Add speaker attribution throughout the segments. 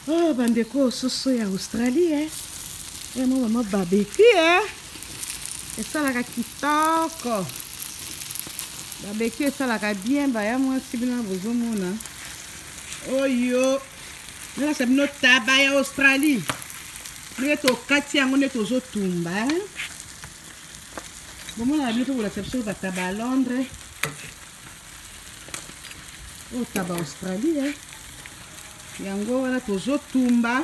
Speaker 1: Oh, bandeko soso ya Australie, eh. Moi, maman barbecue, eh. Et ça, la kitoko. Barbecue, ça, la bien, bah, moi, si bien, vous mona. Oh, yo. Là, c'est notre tabac en Australie. Nous sommes au quartier, on est aux autres tombes, hein. Bon, on a vu que vous la faites sur le tabac à Londres. Oh, tabac Australie, hein. Yango wana tozo tumba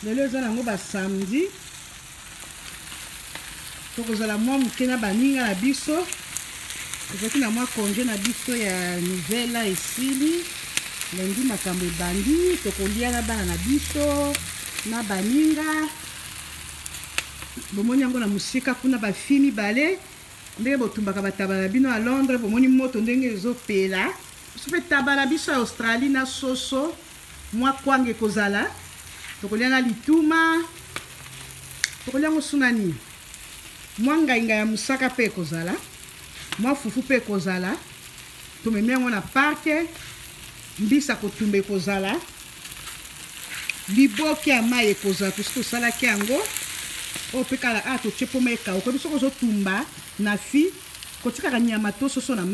Speaker 1: lelo eza nango ba samedi tokozala mwa moke na baninga na biso tozaki na mwa congé na biso ya nouvelle esili lundi makambo ebandi tokolia na bana na biso na baninga bomoni yango na musika kuna bafille mibale ndenge botumbaka bataba na bino à Londres bomoni moto ndenge ezopela sope taba na biso ya Australie na soso moi kwange kozala tokolia na lituma tokolia ngosunani moi ngainga ya musaka pe kozala moi fufu pe kozala tomemi yango na parke mbisa kotumba kozala liboki ya mai ekozala tosi tosalaki yango oyo mpe kala a totie poma ekauka biso kozotumba na fi kotikaka nyama to soso na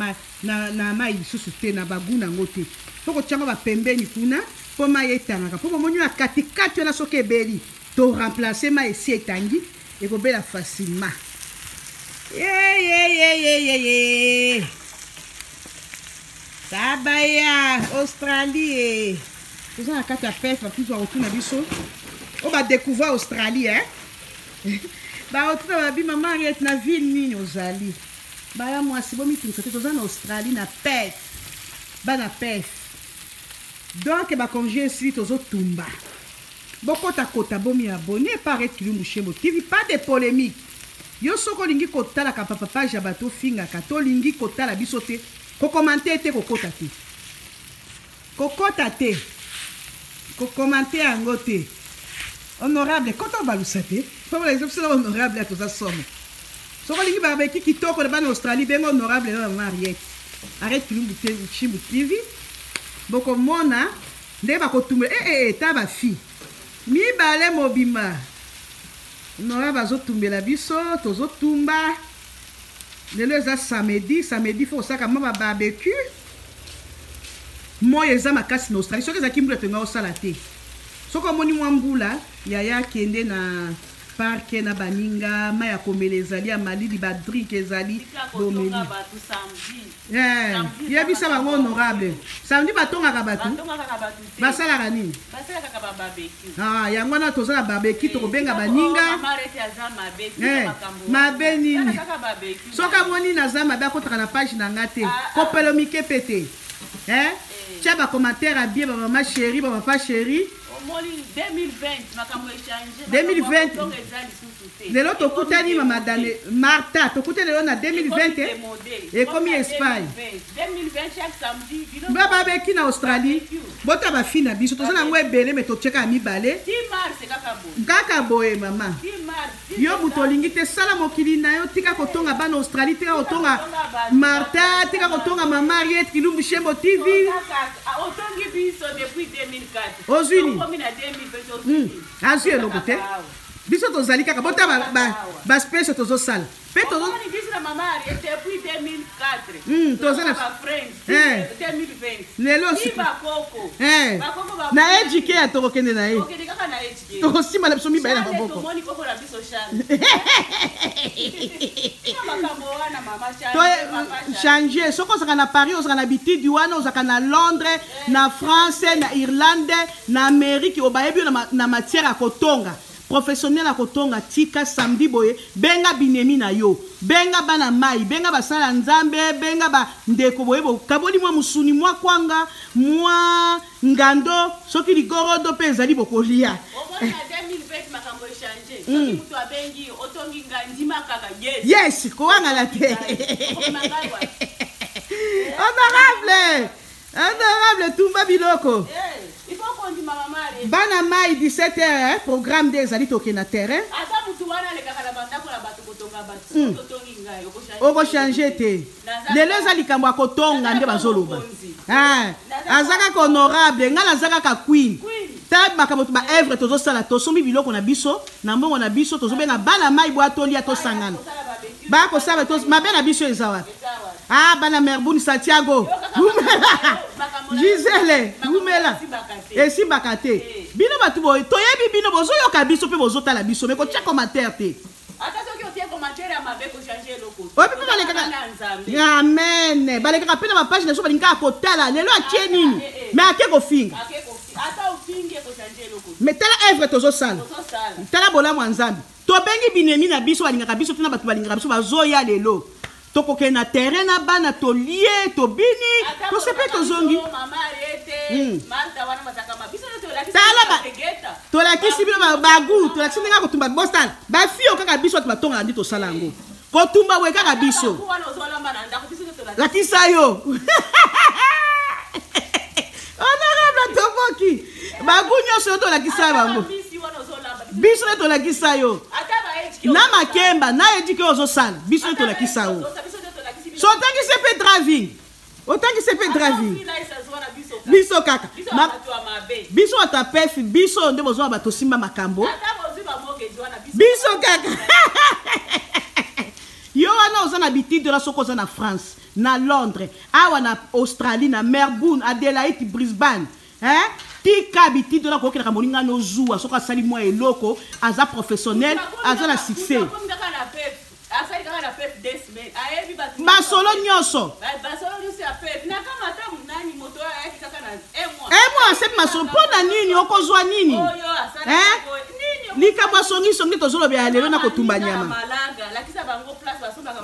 Speaker 1: mai lisusu te na bagu nango te po kotiango bapembeni kuna po mai etangaka po bomoni na katikati wana soki ebeli to remplacer mai esi etangi ekobela facilement tabaya Australie toza na kati ya pef bapizwa kotuna biso o badécouvrir Australie baotuna babi mama Ariette na ville nini ozali baya mwasi bomitunisa te toza na Australie na pef bana pef donc bakonje esili tozotumba bokotakota bomi abonné par Arrête Kilumbu Shembo TV pas de polémique yo soko olingi kotalaka page ya bato ofingaka tolingi kotala biso te kokomante te kokota te kokomante yango te honorable kota balusa te po par exemple sala honorable atoza somo soko olingi barbecue kitoko na bana Australie bengo honorable na mama Arrête Kilumbu Shembo TV boko mona nde bakotumba ta bafi mibale mobima nora bazotumbela biso tozotumba lelo eza samedi fo osaka mwa babarbecue moyo eza makasi na Australie soki ezaki mbula tonga osala te soki omoni mwa mbula yaya akende na parke na baninga mai ya komela ezali ya malili badrink ezali bomeli yebisa bango honorable samedi batongaka bato basalaka nini yango wana toza na barbecue tokobenga baninga mabe nini soki amoni naza mabe akotaka na page na nga te kopelo mike pe te tia bacommentaire abie bamama chéri bapapa chéri 2020 lelo tokutani mama dane Martha tokutani lelo na 2020 ekomi Espagne bababeki na Australie bota bafi na biso toza nango ebele me totieka ya mibale kaka boye mama yo moto olingi te sala mokili na yo tika kotonga bana Australie tika kotonga Martha tika kotonga mama Ariette Kilumbu Shembo TV ozwini azwi eloko te biso tozali kaka bota baspese tozosala mpe toza lelo na edike ya tokokende na ye tokosimala biso mibale na maboko changer soki ozaka na Paris ozaka na bitidi wana ozaka na Londres na France na Irlande na Amérique obayebi yo na matière ya kotonga professionnel à kotonga tika samedi boye benga binemi na yo benga bana mai benga basala nzambe benga ba ndeko boye bo kaboli mwa musuni mwa kwanga mwa ngando soki ligorodo pe ezali bokolia yes koanga la te honorable tumba biloko bana mai 17h programme des ali toke na terrain oko changer te lelo eza likambo akotonga nde bazoloba azaka honorable nga nazaka ka queen tala makambo to ba œuvre tozo sala to sombi biloko na biso na mbongo na biso tozo benga bana mai bwa tolia to sangana ba ko sala to mabe na biso ezawa ah bana Merbuni Santiago Gisele Umela esi bakate bino batu boy to yebi bino bozo yoka biso pe bozo tala biso me ko tia commentaire te amen balekaka pe na bapage na so balingaka kotala lelo atie nini me ake kofinga me tala œuvre tozosala tala bolamu ya Nzambe tobengi binemi na biso balingaka biso tuna bato balingaka biso bazoya lelo tokokende na terrain na bana tolie tobini tosepe tozongi tolakisi bino bagu tolakisi ndenge kotumba bosala bafio kaka biso bato batongaka ndi tosala yango kotumba boye kaka biso lakisa yo honorable toboki bagu nyonso yo tolakisa bango biso nde tolakisa yo na makemba na edike ozosala biso nde tolakisa yo so otangisi mpe driving otangisi mpe driving biso kaka biso bato apefi biso nde bozwa bato simba makambo biso kaka yo wana oza na bitide na soko oza na France na Londres awa na Australie na Melbourne Adelaide Brisbane tika bitide na kokela moninga no zuwa soko asali mwa eloko aza professionnel aza na succès basolo nyonso asepi masolo mpona nini okozwa nini likambo asongisongi tozolobela lelo na kotumba nyama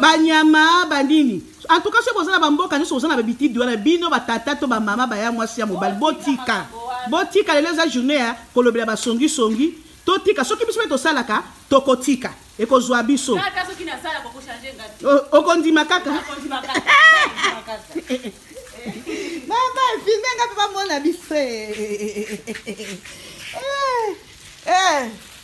Speaker 1: banyama banini en tout cas soki oza na bamboka nyonso oza na babitidi wana bino batata to bamama baya mwasi ya mobali botika lelo eza journée ya kolobela basongisongi totika soki biso mpe tosalaka tokotika ekozwa biso okondima kaka mama filmenga mpe bamona biso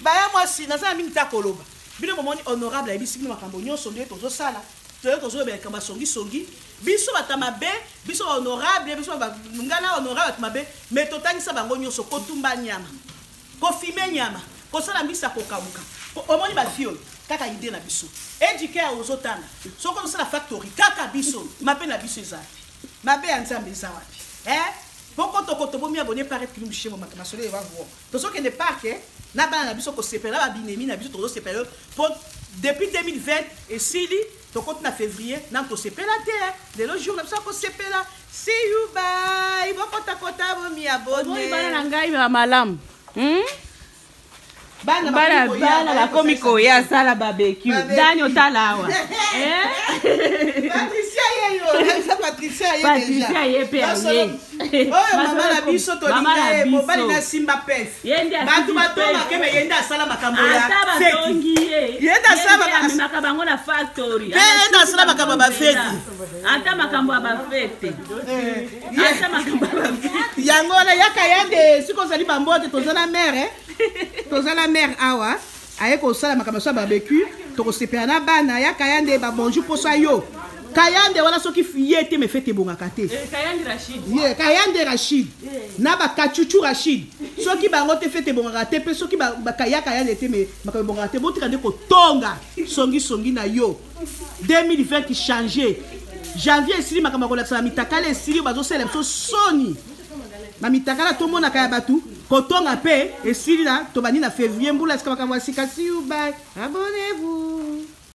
Speaker 1: baya mwasi naza na mingi ta koloba bino momoni honorable ayebisi bino makambo nyonso nde tozosala tozolobela likambo songisongi biso bato mabe biso honorable biso ngana honorable bato mabe me totangisa bango nyonso kotumba nyama kofime nyama kosala mbisa kokabuka omoni bafio kaka ide na biso edike ya ozotanga soko ozosala factory kaka biso mabe na biso eza mabe ya Nzambe eza wapi poko tokotobomi abonné paraître que nous chez moi masolo eva vo tozokende parke na bana na biso kosepela babinemi na biso tozosepela pour depuis 2020 esili tokoti na février na tosepela te lelo jour na biso kosepela see you bye bokotakota bomi abonné bana na ngai malamu bana bakomi koya sala barbecue dani otala awa Patricia ye pe aye oyo mama na biso tolinga ye mobali na simba pef batu batonga ke me yenda sala makambo ya feti yenda sala makambo na factory yenda sala makambo ba feti ata makambo ba feti ata makambo yango na yakayande siko zali bambote tozala mère tozala mère awa aye ko sala makambo sa barbecue to ko sepela na bana yakayande ba bonjour posa yo Kayande wala soki fiyete me fete bongaka te. Kayande Rachid. Yeah, Kayande Rachid. Na ba kachuchu Rachid. Soki bango te fete bongaka te pe soki ba Kayande te me maka bongaka te botika ndeko tonga songi na yo. 2020 changé. Janvier sili maka makola sa mitakala sili bazo sele so soni. Na mitakala to mona kaya batu kotonga pe esili na to bani na février mbula ska maka mwasi kasi you bye. Abonnez-vous.